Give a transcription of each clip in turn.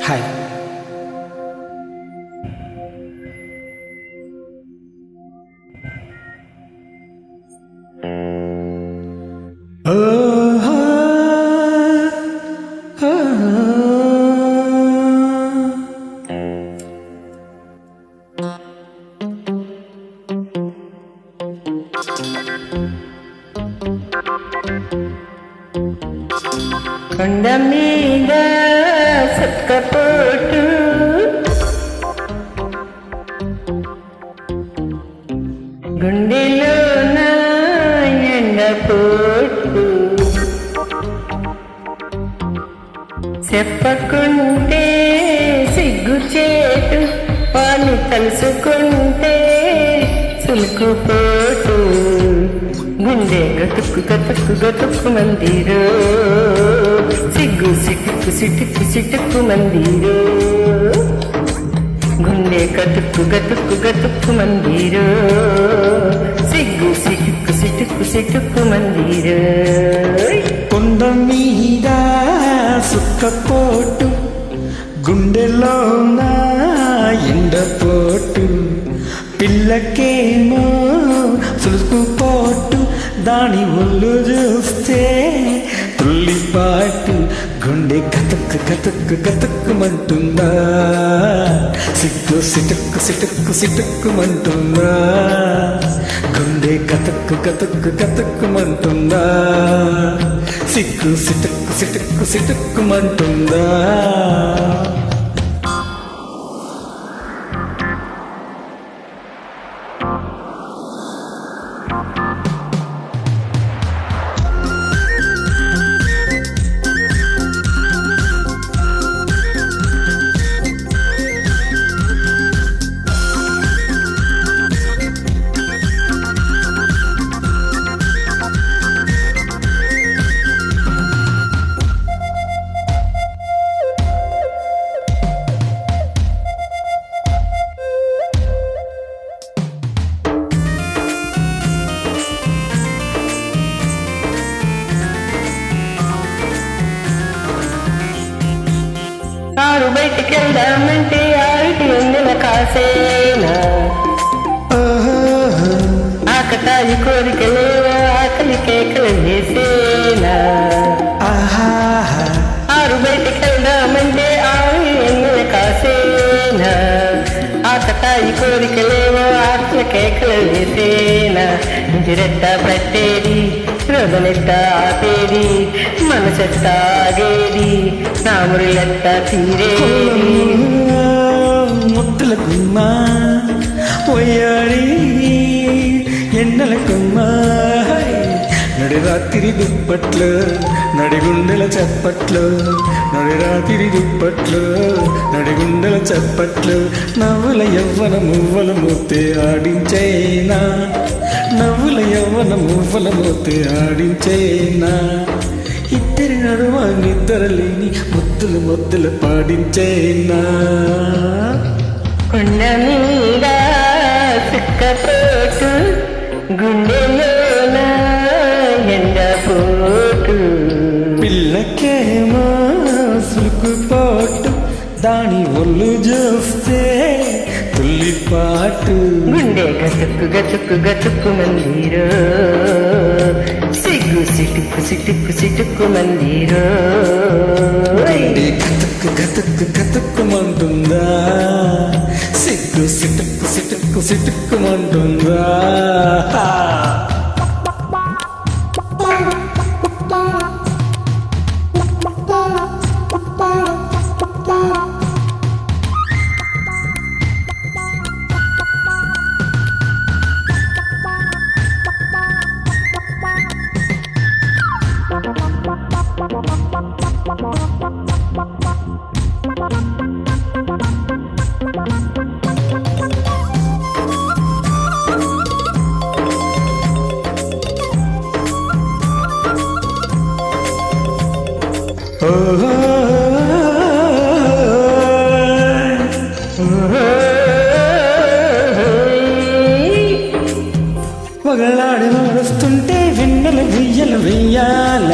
Hi. కొండ మీద సక్కపోటు గుండెలో నా ఎండపోటు చెప్పకుంటే సిగ్గుచేటు వాణ్ణి తలుసుకుంటే సులుకుపోటు గుండె గతుక్కు గతుక్కు గతుక్కు మందిరో సిగ్గు సిటుక్కు సిటుక్కు సిటుక్కు మందిరో గుండె గతుక్కు గతుక్కు గతుక్కు మందిరో సిగ్గు సిటుక్కు సిటుక్కు సిటుక్కు మందిరో. కొండ మీద సుక్కపోటు గుండెలో నా ఎండపోటు పిల్లకేమో సులుకుపోటు దాని ఒళ్ళు చూస్తే తుల్లిపాటు గుండె గతుక్కు గతుక్కు గతుక్కుమంటుందా సిగ్గు సిటుక్కు సిటుక్కు సిటుక్కుమంటుందా గుండె గతుక్కు గతుక్కు గతుక్కుమంటుందా సిగ్గు సిటుక్కు సిటుక్కు సిటుక్కుమంటుందా. ఆరు బయటికి వెళ్దామంటే ఆవిటి ఎండిన కాసేనా ఆకతాయి కోరికలేవో ఆకలి కేకలు వేసేనా ఆరు బయటికి వెళ్దామంటే ఆవిటి ఎండిన కాసేనా ఆకతాయి కోరికలేవో ఆకలి కేకలు వేసేనా ఇంటిరెట్ట పట్టేది రోజునెట్ట ఆపేది మనసెట్ట ఆగేది నామురులెట్ట తీరేది ముద్దుల గుమ్మ పోయాడి ఎండల గుమ్మ నడి రాత్రి దుప్పట్లు నడిగుండెల చప్పట్లు నడి రాత్రి దుప్పట్లు నడిగుండెల చప్పట్లు నవ్వుల యవ్వన మువ్వల మూతే ఆడించేనా నవ్వుల యవ్వన మువ్వల మూతే ఆడించేనా ఇద్దరి నడుమ నిద్ర లేని ముద్దులు ముద్దులు పాడించేనా. కొండ మీద సుక్కపోటు గుండెలోన ఎండపోటు పిల్లకేమో సులుకుపోటు దాని ఒళ్ళు చూస్తే తుల్లిపాటు గుండె గతుక్కు గతుక్కు గతుక్కు మందిరో సిగ్గు సిటుక్కు సిటుక్కు సిటుక్కు మందిరో గుండె గతుక్కు గతుక్కు గతుక్కుమంటుందా సిగ్గు సిటుక్కు సిటుక్కు సిటుక్కుమంటుందా. పగలాడి నడుస్తుంటే వెన్నెల వెయ్యాల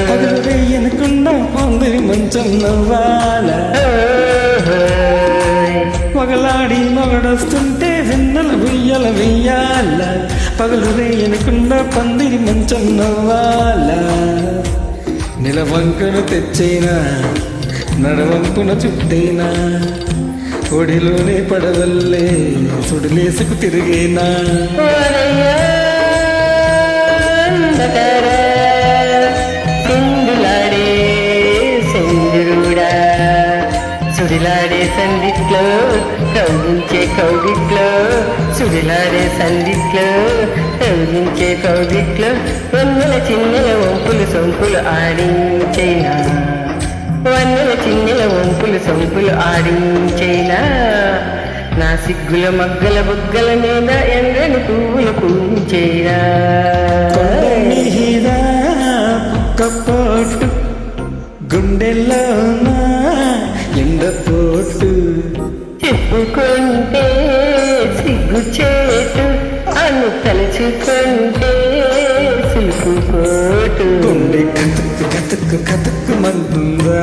పగలు వెయ్యనకుండా పొందిరి మంచి మంచం నవ్వాల పగలాడి మొగడొస్తుంటే వెన్నెల వెయ్యల వెయ్యాల పగలు రేయనుకున్న పందిరి మంచం నవ్వాల నిలవంకను తెచ్చైనా నడవంపున చుట్టైనా ఒడిలోనే పడవల్లే సుడిలేసుకు తిరిగేనా సింధులాడే సింధురుడా సుడిలాడే సందిట్లో కౌగించే కౌగిట్లో సుడిలాడే సందిట్లో కౌగించే కౌగిట్లో వన్నెల చిన్నెల వంపులు సొంపులు ఆడించైనా వన్నెల చిన్నెల వంపులు సొంపులు ఆడించైనా నా సిగ్గుల మగ్గల బుగ్గల మీద ఎండని పువ్వులు పూంచేనా పోటు గుండెల్లో ఎండపోటు చెప్పుకుంటే సిగ్గు చేటు అను తలుచుకుంటే సిగ్గు పోటు గుండె కతుక్కు కతుక్కు కతుక్కు మంటుందా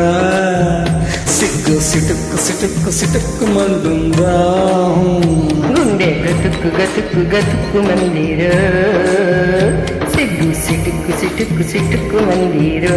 సిగ్గు సిటుక్కు సిటుక్కు సిటుక్కు మంటుందా గుండె గతుక్కు గతుక్కు గతుక్కు మందిరో సిగ్గు సిటుక్కు సిటుక్కు సిటుక్కు మందిరో